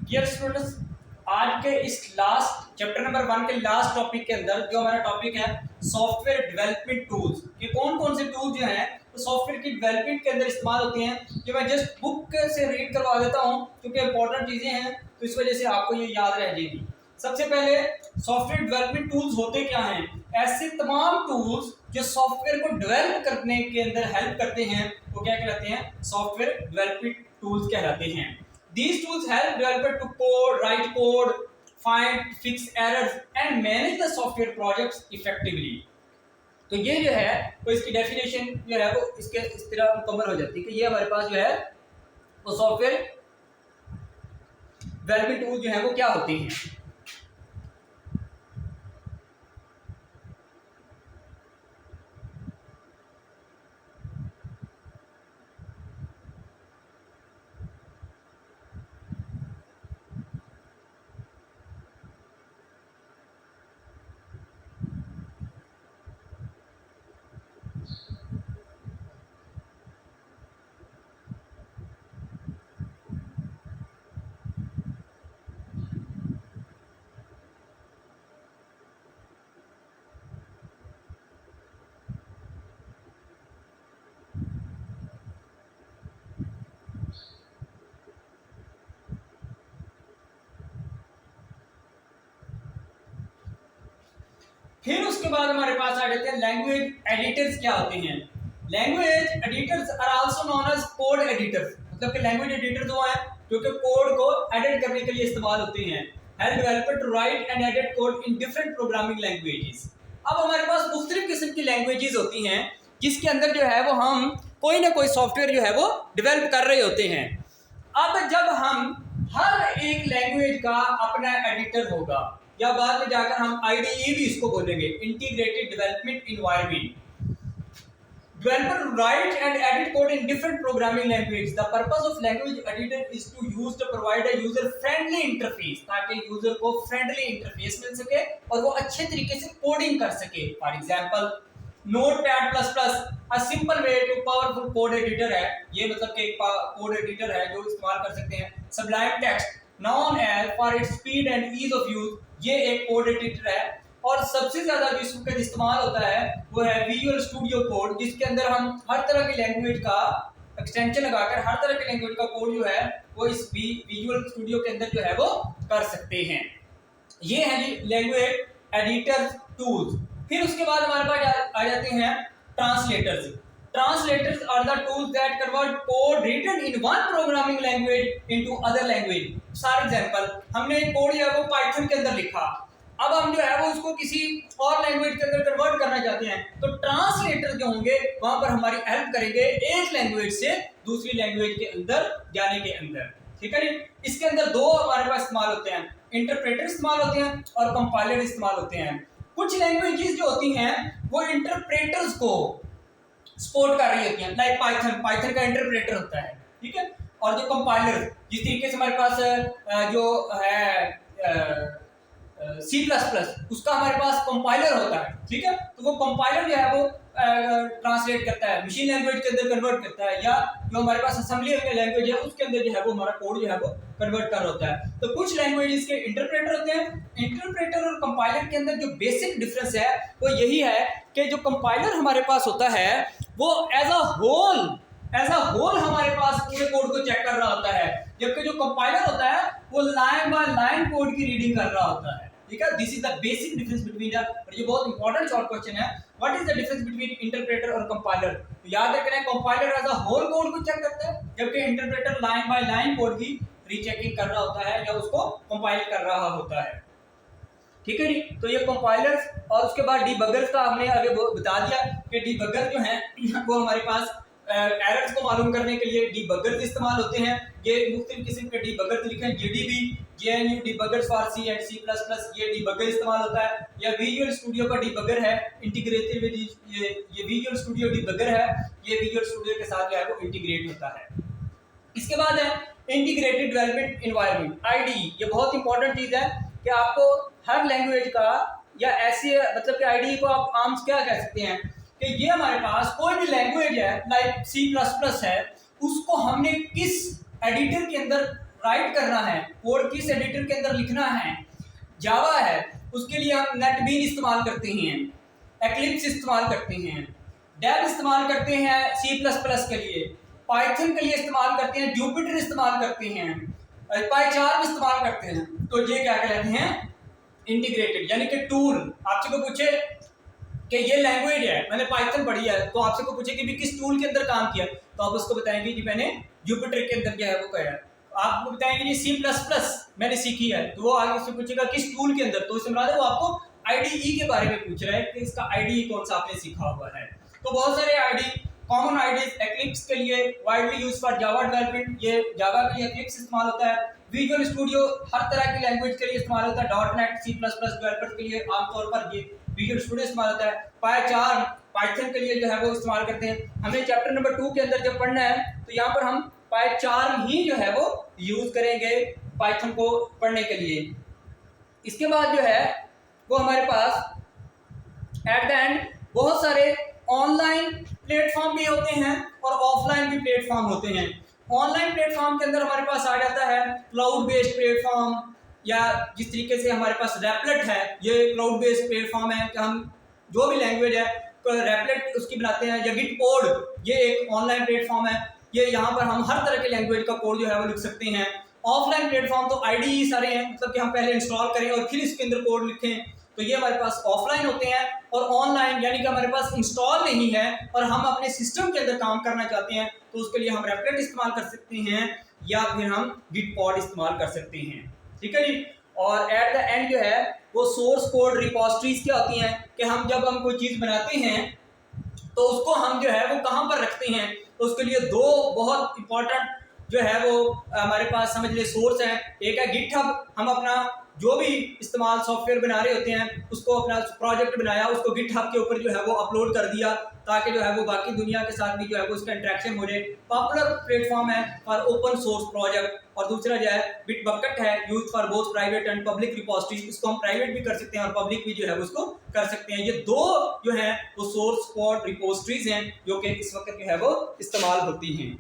Dear students, आज के इस लास्ट चैप्टर नंबर 1 के लास्ट टॉपिक के अंदर जो हमारा टॉपिक है सॉफ्टवेयर डेवलपमेंट टूल्स, ये कौन कौन से टूल्स जो हैं तो सॉफ्टवेयर की डेवलपमेंट के अंदर इस्तेमाल होते हैं, ये मैं जस्ट बुक से रीड करवा देता हूँ क्योंकि इंपॉर्टेंट चीज़ें हैं तो इस वजह से आपको ये याद रह जाएगी। सबसे पहले सॉफ्टवेयर डेवलपमेंट टूल्स होते क्या हैं? ऐसे तमाम टूल्स जो सॉफ्टवेयर को डेवलप करने के अंदर हेल्प करते हैं वो क्या कहलाते हैं? सॉफ्टवेयर डेवलपमेंट टूल्स कहलाते हैं। These tools help developer to write code, find, fix errors and manage the software projects effectively. तो ये जो है तो इसकी डेफिनेशन जो है वो इसके इस तरह मुकम्मल हो जाती है कि ये हमारे पास जो है वो सॉफ्टवेयर डेवलपमेंट टूल जो है वो क्या होते हैं। फिर उसके बाद हमारे पास आ जाते हैं लैंग्वेज एडिटर्स। क्या होते हैं? Language editors are also known as code editors, मतलब कि लैंग्वेज एडिटर जो है जो कि कोड को एडिट करने के लिए इस्तेमाल होते हैं। Help developer to write and edit code in different programming languages. अब हमारे पास मुख्तलिफ किस्म की लैंग्वेजेस होती हैं जिसके अंदर जो है वो हम कोई ना कोई सॉफ्टवेयर जो है वो डेवलप कर रहे होते हैं। अब जब हम हर एक लैंग्वेज का अपना एडिटर होगा या बाद में जाकर हम IDE भी इसको बोलेंगे, integrated development environment. Developer write and edit code in different programming languages. The purpose of language editor is to use to provide a user friendly interface, ताकि यूजर को फ्रेंडली इंटरफेस मिल सके और वो अच्छे तरीके से कोडिंग कर सके। For example Notepad++, a simple way to powerful code editor है, ये मतलब कि एक कोड एडिटर है जो इस्तेमाल कर सकते हैं। Sublime Text known as for its speed and ease of use, ये एक कोड एडिटर है। और सबसे ज्यादा जो इसका इस्तेमाल होता है वो है विजुअल स्टूडियो कोड, जिसके अंदर हम हर तरह की लैंग्वेज का एक्सटेंशन लगाकर हर तरह की लैंग्वेज का कोड जो है वो इस विजुअल स्टूडियो के अंदर जो है वो कर सकते हैं। ये है जी लैंग्वेज एडिटर टूल्स। फिर उसके बाद हमारे पास आ जाते हैं translators. Translators are the tools that convert code written in one programming language into other language. For example, हमने एक कोड जो है वो पाइथन के अंदर लिखा, अब हम जो है वो उसको किसी और लैंग्वेज के अंदर कन्वर्ट करना चाहते हैं तो ट्रांसलेटर जो होंगे वहां पर हमारी हेल्प करेंगे एक लैंग्वेज से दूसरी लैंग्वेज के अंदर जाने के अंदर। ठीक है जी। इसके अंदर दो हमारे पास इस्तेमाल होते हैं, इंटरप्रेटर इस्तेमाल होते हैं और कंपाइलर इस्तेमाल होते हैं। कुछ लैंग्वेजेस जो होती हैं वो इंटरप्रेटर्स को सपोर्ट कर रही होती हैं, लाइक पाइथन का इंटरप्रेटर होता है, ठीक है। और जो कंपाइलर जिस तरीके से हमारे पास जो है C++, उसका हमारे पास कंपाइलर होता है, ठीक है। तो वो कंपाइलर जो है वो ट्रांसलेट करता है, मशीन लैंग्वेज के अंदर कन्वर्ट करता है, या जो हमारे पास असेंबली लैंग्वेज है उसके अंदर जो है वो हमारा कोड जो है वो कन्वर्ट कर होता है। तो कुछ लैंग्वेजेस के इंटरप्रेटर होते हैं। इंटरप्रेटर और कंपाइलर के अंदर जो बेसिक डिफरेंस है वो यही है कि जो कंपाइलर हमारे पास होता है वो एज अ होल हमारे पास पूरे कोड को चेक कर रहा होता है, जबकि जो कंपाइलर होता है वो लाइन बाय लाइन कोड की रीडिंग कर रहा होता है, ठीक है। This is the basic difference between the, और ये बहुत इंपॉर्टेंट शॉर्ट क्वेश्चन है, what is the difference between interpreter और कंपाइलर। तो याद रखना, compiler as a whole code को चेक करता है जबकि interpreter line by line code की रीचेकिंग कर रहा होता है या उसको कंपाइल कर रहा होता है, ठीक है जी। तो ये कंपाइलर्स और उसके बाद डीबगर्स का हमने आगे बता दिया कि डीबगर जो है वो हमारे पास एरर्स को मालूम करने के लिए डीबगर्स इस्तेमाल होते हैं। ये मुख्तलिफ किस्म के डीबगर्स लिखे हैं, GDB, GNU debuggers for C and C++, ये डीबगर इस्तेमाल होता है। या विजुअल स्टूडियो का डीबगर है इंटीग्रेटेड विद, ये विजुअल स्टूडियो डीबगर है, ये विजुअल स्टूडियो के साथ जो है वो इंटीग्रेट होता है। इसके बाद है इंटीग्रेटेड डेवलपमेंट एनवायरनमेंट, IDE। ये बहुत इंपॉर्टेंट चीज है कि आपको हर लैंग्वेज का या ऐसी मतलब कि IDE को आप आम क्या कह सकते हैं कि ये हमारे पास कोई भी लैंग्वेज है लाइक C++ है, उसको हमने किस एडिटर के अंदर राइट करना है, कोड किस एडिटर के अंदर लिखना है, जावा है, उसके लिए हम नेटबीन इस्तेमाल करते हैं, एक्लिप्स इस्तेमाल करते हैं, डेव इस्तेमाल करते हैं सी प्लस प्लस के लिए, पाइथन के लिए इस्तेमाल करते हैं, जुपिटर इस्तेमाल करते हैं, पाईचार्म इस्तेमाल करते हैं। तो ये क्या कहलाते हैं, इंटीग्रेटेड, यानी कि टूल। आपसे को पूछे कि ये लैंग्वेज है, मैंने पाइथन पढ़ी है, तो आपसे को पूछे कि भी किस टूल के अंदर काम किया, तो आप उसको बताएंगे कि मैंने जुपिटर के अंदर क्या है वो किया है। आपको बताएंगे जी सी प्लस प्लस मैंने सीखी है, तो वो आगे से पूछेगा किस टूल के अंदर, तो इससे मुराद है वो आपको आईडीई के बारे में पूछ रहा है कि इसका आईडीई कौन सा आपने सीखा हुआ है। तो बहुत सारे आईडी, कॉमन आईडीज एक्लिप्स के लिए widely use for Java development, ये जावा के लिए एक्लिप्स इस्तेमाल होता है। विजुअल स्टूडियो हर तरह की लैंग्वेज के लिए इस्तेमाल होता है, dot net C plus plus developers के लिए आमतौर पर ये विजुअल स्टूडियो इस्तेमाल होता है। पाईचार्म पाइथन के लिए जो है वो इस्तेमाल करते हैं। हमें चैप्टर नंबर 2 के अंदर जब पढ़ना है तो यहाँ पर हम पाईचार्म ही जो है वो यूज करेंगे पाइथन को पढ़ने के लिए। इसके बाद जो है वो हमारे पास एट द एंड बहुत सारे ऑनलाइन प्लेटफॉर्म भी होते हैं और ऑफलाइन भी प्लेटफॉर्म होते हैं। ऑनलाइन प्लेटफॉर्म के अंदर हमारे पास आ जाता है क्लाउड बेस्ड प्लेटफॉर्म, या जिस तरीके से हमारे पास रैपलेट है, ये क्लाउड बेस्ड प्लेटफॉर्म है कि हम जो भी लैंग्वेज है रैपलेट उसकी बनाते हैं, या गिटपोड ये एक ऑनलाइन प्लेटफॉर्म है, ये यहाँ पर हम हर तरह के लैंग्वेज का कोड जो है वो लिख सकते हैं। ऑफलाइन प्लेटफॉर्म तो आईडीई सारे हैं, मतलब कि हम पहले इंस्टॉल करें और फिर इसके अंदर कोड लिखें, तो ये हमारे पास ऑफलाइन होते हैं। और ऑनलाइन यानी कि हमारे पास इंस्टॉल नहीं है और हम अपने सिस्टम के अंदर काम करना चाहते हैं, तो उसके लिए हम रैपलेट इस्तेमाल कर सकते हैं या फिर हम गिटपॉड इस्तेमाल कर सकते हैं। ठीक है जी। और एट द एंड जो है वो सोर्स कोड रिपोजिटरीज क्या होती हैं कि जब हम कोई चीज़ बनाते हैं तो उसको हम जो है वो कहाँ पर रखते हैं, तो उसके लिए दो बहुत इंपॉर्टेंट जो है वो हमारे पास समझ ले सोर्स है। एक है गिटहब, हम अपना जो भी इस्तेमाल सॉफ्टवेयर बना रहे होते हैं उसको अपना प्रोजेक्ट बनाया, उसको गिटहब के ऊपर जो है वो अपलोड कर दिया ताकि जो है वो बाकी दुनिया के साथ भी जो है वो उसका इंटरेक्शन हो जाए। पॉपुलर प्लेटफॉर्म है फॉर ओपन सोर्स प्रोजेक्ट। और दूसरा जो है बिटबकेट है, use for both private and public repositories, इसको हम प्राइवेट भी कर सकते हैं और पब्लिक भी जो है उसको कर सकते हैं। ये दो जो है वो सोर्स कोड रिपोजिटरीज हैं जो कि इस वक्त जो है वो इस्तेमाल होती हैं।